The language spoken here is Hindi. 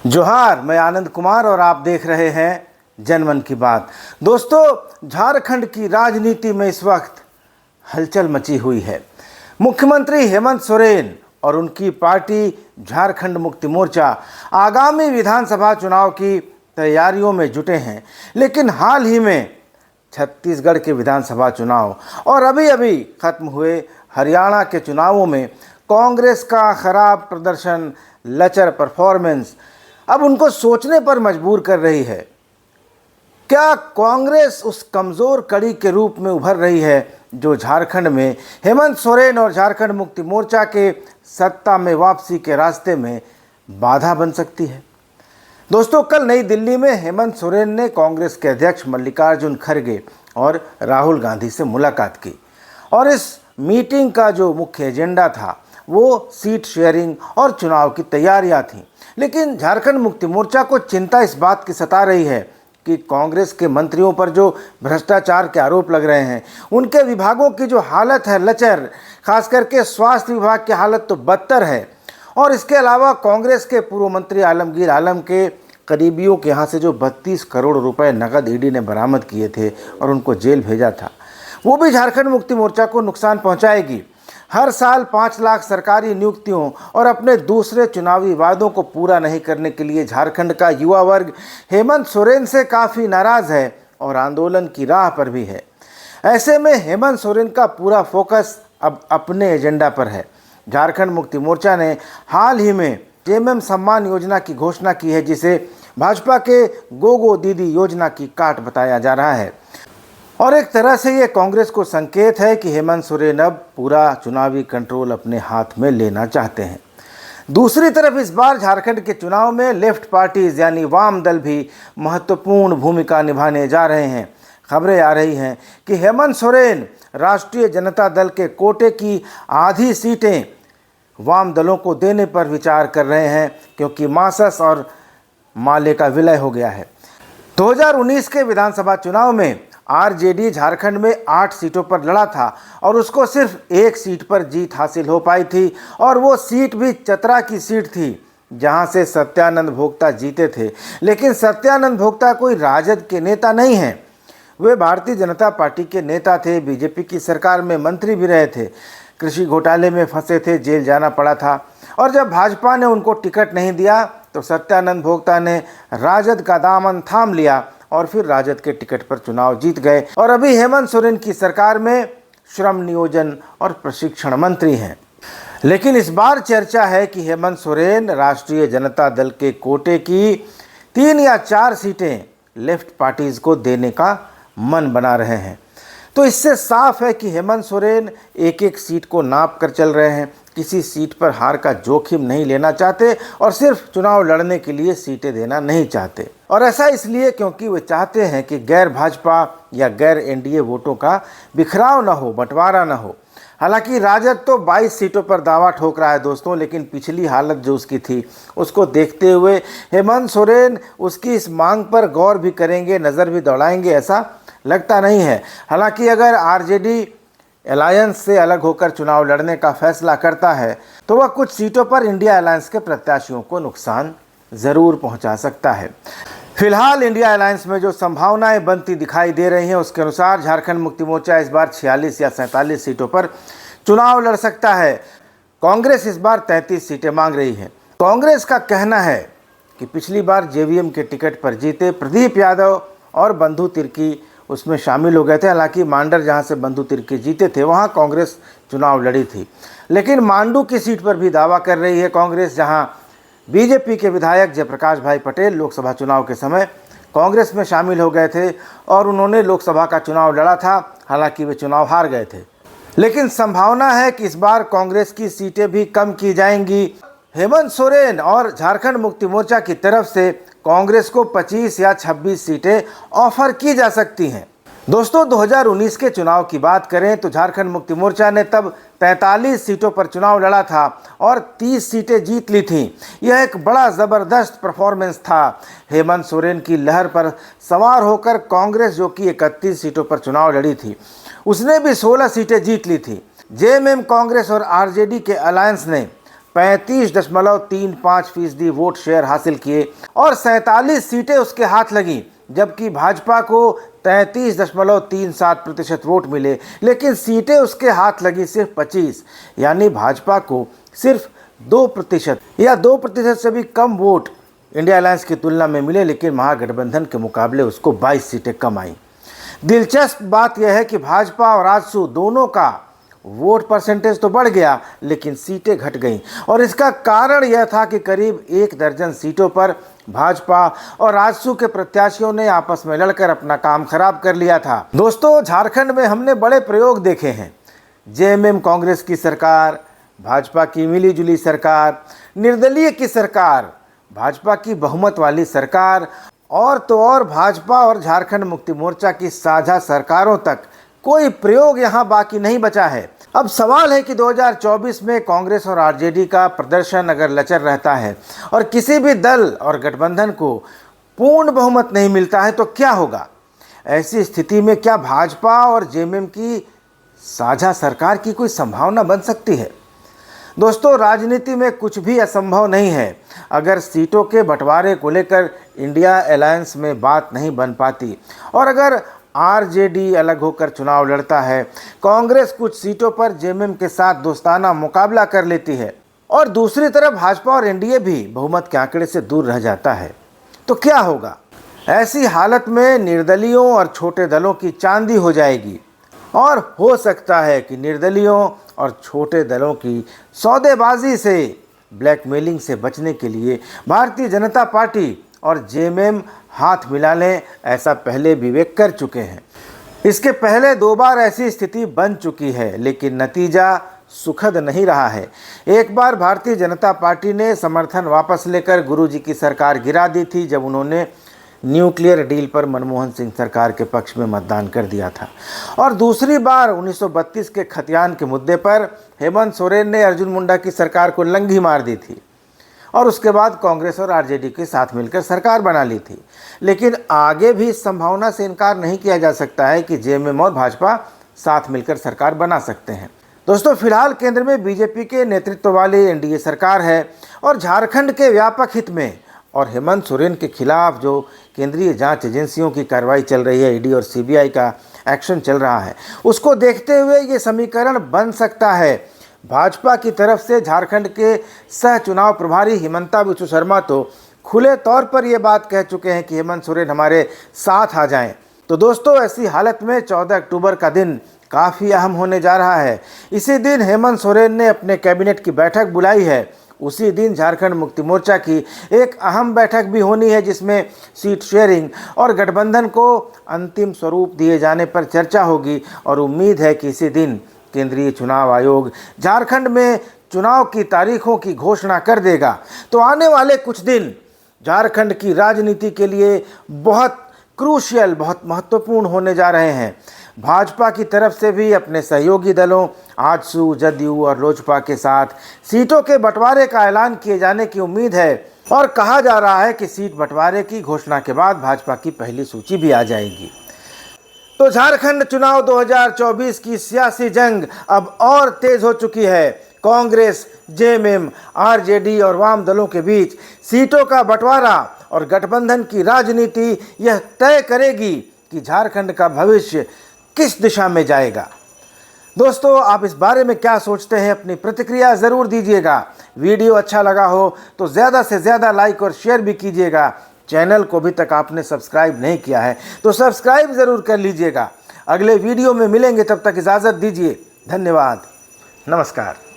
जोहार, मैं आनंद कुमार और आप देख रहे हैं जनमन की बात। दोस्तों, झारखंड की राजनीति में इस वक्त हलचल मची हुई है। मुख्यमंत्री हेमंत सोरेन और उनकी पार्टी झारखंड मुक्ति मोर्चा आगामी विधानसभा चुनाव की तैयारियों में जुटे हैं। लेकिन हाल ही में छत्तीसगढ़ के विधानसभा चुनाव और अभी अभी खत्म हुए हरियाणा के चुनावों में कांग्रेस का खराब प्रदर्शन, लचर परफॉर्मेंस अब उनको सोचने पर मजबूर कर रही है। क्या कांग्रेस उस कमज़ोर कड़ी के रूप में उभर रही है जो झारखंड में हेमंत सोरेन और झारखंड मुक्ति मोर्चा के सत्ता में वापसी के रास्ते में बाधा बन सकती है? दोस्तों, कल नई दिल्ली में हेमंत सोरेन ने कांग्रेस के अध्यक्ष मल्लिकार्जुन खड़गे और राहुल गांधी से मुलाकात की और इस मीटिंग का जो मुख्य एजेंडा था वो सीट शेयरिंग और चुनाव की तैयारियां थीं। लेकिन झारखंड मुक्ति मोर्चा को चिंता इस बात की सता रही है कि कांग्रेस के मंत्रियों पर जो भ्रष्टाचार के आरोप लग रहे हैं, उनके विभागों की जो हालत है लचर, खास करके स्वास्थ्य विभाग की हालत तो बदतर है। और इसके अलावा कांग्रेस के पूर्व मंत्री आलमगीर आलम के करीबियों के यहाँ से जो 32 करोड़ रुपए नकद ईडी ने बरामद किए थे और उनको जेल भेजा था, वो भी झारखंड मुक्ति मोर्चा को नुकसान पहुँचाएगी। हर साल 5 लाख सरकारी नियुक्तियों और अपने दूसरे चुनावी वादों को पूरा नहीं करने के लिए झारखंड का युवा वर्ग हेमंत सोरेन से काफ़ी नाराज़ है और आंदोलन की राह पर भी है। ऐसे में हेमंत सोरेन का पूरा फोकस अब अपने एजेंडा पर है। झारखंड मुक्ति मोर्चा ने हाल ही में जेएमएम सम्मान योजना की घोषणा की है, जिसे भाजपा के गोगो दीदी योजना की काट बताया जा रहा है। और एक तरह से ये कांग्रेस को संकेत है कि हेमंत सोरेन अब पूरा चुनावी कंट्रोल अपने हाथ में लेना चाहते हैं। दूसरी तरफ इस बार झारखंड के चुनाव में लेफ्ट पार्टीज यानी वाम दल भी महत्वपूर्ण भूमिका निभाने जा रहे हैं। खबरें आ रही हैं कि हेमंत सोरेन राष्ट्रीय जनता दल के कोटे की आधी सीटें वाम दलों को देने पर विचार कर रहे हैं, क्योंकि मासस और माले का विलय हो गया है। 2019 के विधानसभा चुनाव में आरजेडी झारखंड में 8 सीटों पर लड़ा था और उसको सिर्फ 1 सीट पर जीत हासिल हो पाई थी, और वो सीट भी चतरा की सीट थी जहां से सत्यानंद भोक्ता जीते थे। लेकिन सत्यानंद भोक्ता कोई राजद के नेता नहीं हैं, वे भारतीय जनता पार्टी के नेता थे, बीजेपी की सरकार में मंत्री भी रहे थे, कृषि घोटाले में फंसे थे, जेल जाना पड़ा था। और जब भाजपा ने उनको टिकट नहीं दिया तो सत्यानंद भोक्ता ने राजद का दामन थाम लिया और फिर राजद के टिकट पर चुनाव जीत गए और अभी हेमंत सोरेन की सरकार में श्रम नियोजन और प्रशिक्षण मंत्री हैं। लेकिन इस बार चर्चा है कि हेमंत सोरेन राष्ट्रीय जनता दल के कोटे की 3 या 4 सीटें लेफ्ट पार्टीज को देने का मन बना रहे हैं। तो इससे साफ है कि हेमंत सोरेन एक एक सीट को नाप कर चल रहे हैं, किसी सीट पर हार का जोखिम नहीं लेना चाहते और सिर्फ चुनाव लड़ने के लिए सीटें देना नहीं चाहते। और ऐसा इसलिए क्योंकि वे चाहते हैं कि गैर भाजपा या गैर एनडीए वोटों का बिखराव ना हो, बंटवारा ना हो। हालांकि राजद तो 22 सीटों पर दावा ठोक रहा है दोस्तों, लेकिन पिछली हालत जो उसकी थी उसको देखते हुए हेमंत सोरेन उसकी इस मांग पर गौर भी करेंगे, नज़र भी दौड़ाएंगे, ऐसा लगता नहीं है। हालांकि अगर आरजेडी अलायंस से अलग होकर चुनाव लड़ने का फैसला करता है तो वह कुछ सीटों पर इंडिया अलायंस के प्रत्याशियों को नुकसान ज़रूर पहुंचा सकता है। फिलहाल इंडिया अलायंस में जो संभावनाएं बनती दिखाई दे रही हैं, उसके अनुसार झारखंड मुक्ति मोर्चा इस बार 46 या 47 सीटों पर चुनाव लड़ सकता है। कांग्रेस इस बार 33 सीटें मांग रही है। कांग्रेस का कहना है कि पिछली बार जेवीएम के टिकट पर जीते प्रदीप यादव और बंधु तिर्की उसमें शामिल हो गए थे। हालांकि मांडर जहां से बंधु तिर्की जीते थे वहां कांग्रेस चुनाव लड़ी थी, लेकिन मांडू की सीट पर भी दावा कर रही है कांग्रेस, जहां बीजेपी के विधायक जयप्रकाश भाई पटेल लोकसभा चुनाव के समय कांग्रेस में शामिल हो गए थे और उन्होंने लोकसभा का चुनाव लड़ा था। हालांकि वे चुनाव हार गए थे, लेकिन संभावना है कि इस बार कांग्रेस की सीटें भी कम की जाएंगी। हेमंत सोरेन और झारखंड मुक्ति मोर्चा की तरफ से कांग्रेस को 25 या 26 सीटें ऑफर की जा सकती हैं। दोस्तों, 2019 के चुनाव की बात करें तो झारखंड मुक्ति मोर्चा ने तब 43 सीटों पर चुनाव लड़ा था और 30 सीटें जीत ली थीं। यह एक बड़ा ज़बरदस्त परफॉर्मेंस था। हेमंत सोरेन की लहर पर सवार होकर कांग्रेस, जो कि 31 सीटों पर चुनाव लड़ी थी, उसने भी 16 सीटें जीत ली थी। जेएमएम, कांग्रेस और आरजेडी के अलायंस ने 35.35% वोट शेयर हासिल किए और 47 सीटें उसके हाथ लगीं, जबकि भाजपा को 33.37% वोट मिले, लेकिन सीटें उसके हाथ लगी सिर्फ 25, यानी भाजपा को सिर्फ 2% या 2% से भी कम वोट इंडिया अलायंस की तुलना में मिले, लेकिन महागठबंधन के मुकाबले उसको 22 सीटें कम आई। दिलचस्प बात यह है कि भाजपा और आजसू दोनों का वोट परसेंटेज तो बढ़ गया, लेकिन सीटें घट गईं और इसका कारण यह था कि करीब 1 दर्जन सीटों पर भाजपा और आजसू के प्रत्याशियों ने आपस में लड़कर अपना काम खराब कर लिया था। दोस्तों, झारखंड में हमने बड़े प्रयोग देखे हैं। जेएमएम कांग्रेस की सरकार, भाजपा की मिलीजुली सरकार, निर्दलीय की सरकार, भाजपा की बहुमत वाली सरकार और तो और भाजपा और झारखंड मुक्ति मोर्चा की साझा सरकारों तक कोई प्रयोग यहाँ बाकी नहीं बचा है। अब सवाल है कि 2024 में कांग्रेस और आरजेडी का प्रदर्शन अगर लचर रहता है और किसी भी दल और गठबंधन को पूर्ण बहुमत नहीं मिलता है तो क्या होगा? ऐसी स्थिति में क्या भाजपा और जेएमएम की साझा सरकार की कोई संभावना बन सकती है? दोस्तों, राजनीति में कुछ भी असंभव नहीं है। अगर सीटों के बंटवारे को लेकर इंडिया अलायंस में बात नहीं बन पाती और अगर आरजेडी अलग होकर चुनाव लड़ता है, कांग्रेस कुछ सीटों पर जेएमएम के साथ दोस्ताना मुकाबला कर लेती है और दूसरी तरफ भाजपा और एनडीए भी बहुमत के आंकड़े से दूर रह जाता है, तो क्या होगा? ऐसी हालत में निर्दलियों और छोटे दलों की चांदी हो जाएगी और हो सकता है कि निर्दलियों और छोटे दलों की सौदेबाजी से, ब्लैकमेलिंग से बचने के लिए भारतीय जनता पार्टी और जेएमएम हाथ मिला लें। ऐसा पहले विवेक कर चुके हैं। इसके पहले 2 बार ऐसी स्थिति बन चुकी है, लेकिन नतीजा सुखद नहीं रहा है। एक बार भारतीय जनता पार्टी ने समर्थन वापस लेकर गुरुजी की सरकार गिरा दी थी, जब उन्होंने न्यूक्लियर डील पर मनमोहन सिंह सरकार के पक्ष में मतदान कर दिया था। और दूसरी बार 1932 के खतियान के मुद्दे पर हेमंत सोरेन ने अर्जुन मुंडा की सरकार को लंगी मार दी थी और उसके बाद कांग्रेस और आरजेडी के साथ मिलकर सरकार बना ली थी। लेकिन आगे भी इस संभावना से इनकार नहीं किया जा सकता है कि जेएमएम और भाजपा साथ मिलकर सरकार बना सकते हैं। दोस्तों, फिलहाल केंद्र में बीजेपी के नेतृत्व वाली एनडीए सरकार है और झारखंड के व्यापक हित में और हेमंत सोरेन के खिलाफ जो केंद्रीय जांच एजेंसियों की कार्रवाई चल रही है, ईडी और सीबीआई का एक्शन चल रहा है, उसको देखते हुए ये समीकरण बन सकता है। भाजपा की तरफ से झारखंड के सह चुनाव प्रभारी हिमंता बिस्वा शर्मा तो खुले तौर पर ये बात कह चुके हैं कि हेमंत सोरेन हमारे साथ आ जाएं। तो दोस्तों, ऐसी हालत में 14 अक्टूबर का दिन काफ़ी अहम होने जा रहा है। इसी दिन हेमंत सोरेन ने अपने कैबिनेट की बैठक बुलाई है। उसी दिन झारखंड मुक्ति मोर्चा की एक अहम बैठक भी होनी है, जिसमें सीट शेयरिंग और गठबंधन को अंतिम स्वरूप दिए जाने पर चर्चा होगी और उम्मीद है कि इसी दिन केंद्रीय चुनाव आयोग झारखंड में चुनाव की तारीखों की घोषणा कर देगा। तो आने वाले कुछ दिन झारखंड की राजनीति के लिए बहुत क्रूशियल, बहुत महत्वपूर्ण होने जा रहे हैं। भाजपा की तरफ से भी अपने सहयोगी दलों आजसू, जदयू और लोजपा के साथ सीटों के बंटवारे का ऐलान किए जाने की उम्मीद है और कहा जा रहा है कि सीट बंटवारे की घोषणा के बाद भाजपा की पहली सूची भी आ जाएगी। तो झारखंड चुनाव 2024 की सियासी जंग अब और तेज हो चुकी है। कांग्रेस, जेएमएम, आरजेडी और वाम दलों के बीच सीटों का बंटवारा और गठबंधन की राजनीति यह तय करेगी कि झारखंड का भविष्य किस दिशा में जाएगा। दोस्तों, आप इस बारे में क्या सोचते हैं? अपनी प्रतिक्रिया ज़रूर दीजिएगा। वीडियो अच्छा लगा हो तो ज़्यादा से ज़्यादा लाइक और शेयर भी कीजिएगा। चैनल को अभी तक आपने सब्सक्राइब नहीं किया है तो सब्सक्राइब ज़रूर कर लीजिएगा। अगले वीडियो में मिलेंगे, तब तक इजाज़त दीजिए। धन्यवाद, नमस्कार।